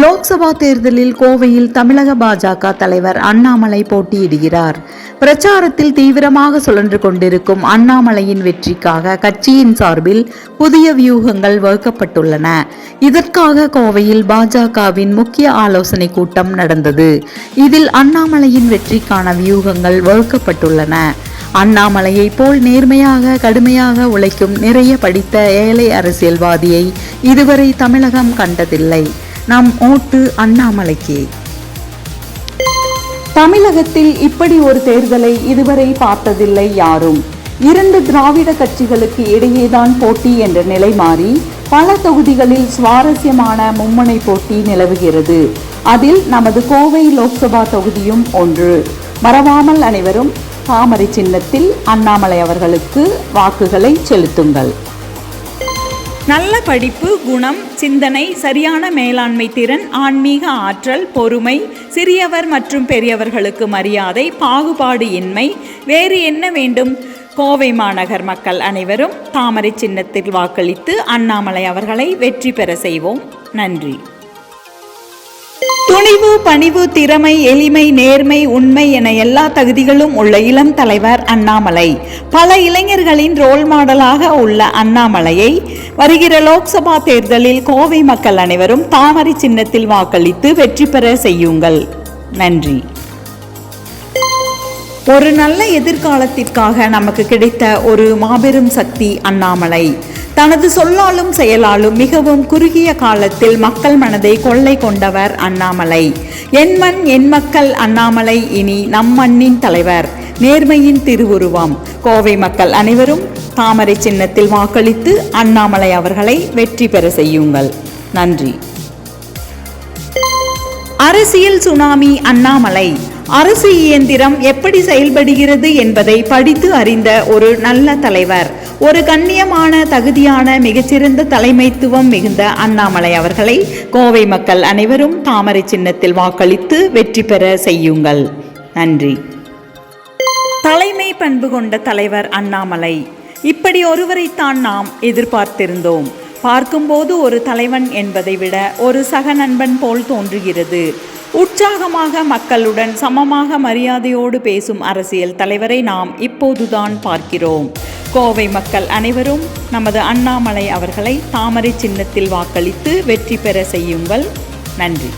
லோக்சபா தேர்தலில் கோவையில் தமிழக பாஜக தலைவர் அண்ணாமலை போட்டியிடுகிறார். பிரச்சாரத்தில் தீவிரமாக சுழன்று கொண்டிருக்கும் அண்ணாமலையின் வெற்றிக்காக கட்சியின் சார்பில் புதிய வியூகங்கள் வகுக்கப்பட்டுள்ளன. இதற்காக கோவையில் பாஜகவின் முக்கிய ஆலோசனை கூட்டம் நடந்தது. இதில் அண்ணாமலையின் வெற்றிக்கான வியூகங்கள் வகுக்கப்பட்டுள்ளன. அண்ணாமலையை போல் நேர்மையாக கடுமையாக உழைக்கும் நிறைய படித்த ஏழை அரசியல்வாதியை இதுவரை தமிழகம் கண்டதில்லை. நம் ஓட்டு அண்ணாமலைக்கு. தமிழகத்தில் இப்படி ஒரு தேர்தலை இதுவரை பார்த்ததில்லை யாரும். 2 திராவிட கட்சிகளுக்கு இடையேதான் போட்டி என்ற நிலை மாறி பல தொகுதிகளில் சுவாரஸ்யமான மும்முனை போட்டி நிலவுகிறது. அதில் நமது கோவை லோக்சபா தொகுதியும் ஒன்று. மறவாமல் அனைவரும் தாமரை சின்னத்தில் அண்ணாமலை அவர்களுக்கு வாக்குகளை செலுத்துங்கள். நல்ல படிப்பு, குணம், சிந்தனை, சரியான மேலாண்மை திறன், ஆன்மீக ஆற்றல், பொறுமை, சிறியவர் மற்றும் பெரியவர்களுக்கு மரியாதை, பாகுபாடு இன்மை, வேறு என்ன வேண்டும்? கோவை மாநகர் மக்கள் அனைவரும் தாமரை சின்னத்தில் வாக்களித்து அண்ணாமலை அவர்களை வெற்றி பெற செய்வோம். நன்றி. துணிவு, பணிவு, திறமை, எளிமை, நேர்மை, உண்மை என எல்லா தகுதிகளும் உள்ள இளம் தலைவர் அண்ணாமலை. பல இளைஞர்களின் ரோல் மாடலாக உள்ள அண்ணாமலையை வருகிற லோக்சபா தேர்தலில் கோவை மக்கள் அனைவரும் தாமரை சின்னத்தில் வாக்களித்து வெற்றி பெற செய்யுங்கள். நன்றி. ஒரு நல்ல எதிர்காலத்திற்காக நமக்கு கிடைத்த ஒரு மாபெரும் சக்தி அண்ணாமலை. தனது சொல்லாலும் செயலாலும் மிகவும் குறுகிய காலத்தில் மக்கள் மனதை கொள்ளை கொண்டவர் அண்ணாமலை. என் மண் என் மக்கள் அண்ணாமலை இனி நம் மண்ணின் தலைவர், நேர்மையின் திருவுருவம். கோவை மக்கள் அனைவரும் தாமரை சின்னத்தில் வாக்களித்து அண்ணாமலை அவர்களை வெற்றி பெற செய்யுங்கள். நன்றி. அரசியல் சுனாமி அண்ணாமலை. அரசு இயந்திரம் எப்படி செயல்படுகிறது என்பதை படித்து அறிந்த ஒரு நல்ல தலைவர், ஒரு கண்ணியமான தகுதியான மிகச்சிறந்த தலைமைத்துவம் மிகுந்த அண்ணாமலை அவர்களை கோவை மக்கள் அனைவரும் தாமரை சின்னத்தில் வாக்களித்து வெற்றி பெற செய்யுங்கள். நன்றி. தலைமை பண்பு கொண்ட தலைவர் அண்ணாமலை. இப்படி ஒருவரைத்தான் நாம் எதிர்பார்த்திருந்தோம். பார்க்கும்போது ஒரு தலைவன் என்பதை விட ஒரு சக நண்பன் போல் தோன்றுகிறது. உற்சாகமாக மக்களுடன் சமமாக மரியாதையோடு பேசும் அரசியல் தலைவரை நாம் இப்போதுதான் பார்க்கிறோம். கோவை மக்கள் அனைவரும் நமது அண்ணாமலை அவர்களை தாமரை சின்னத்தில் வாக்களித்து வெற்றி பெற செய்யுங்கள். நன்றி.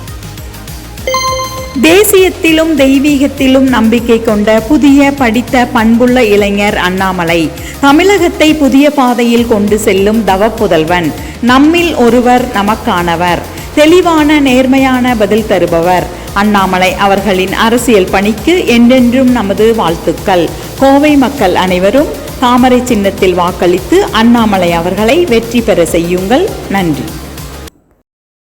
தேசியத்திலும் தெய்வீகத்திலும் நம்பிக்கை கொண்ட புதிய படித்த பண்புள்ள இளைஞர் அண்ணாமலை. தமிழகத்தை புதிய பாதையில் கொண்டு செல்லும் தவப்புதல்வன். நம்மில் ஒருவர் நமக்கானவர். தெளிவான நேர்மையான பதில் தருபவர். அண்ணாமலை அவர்களின் அரசியல் பணிக்கு என்றென்றும் நமது வாழ்த்துக்கள். கோவை மக்கள் அனைவரும் தாமரை சின்னத்தில் வாக்களித்து அண்ணாமலை அவர்களை வெற்றி பெற செய்யுங்கள். நன்றி.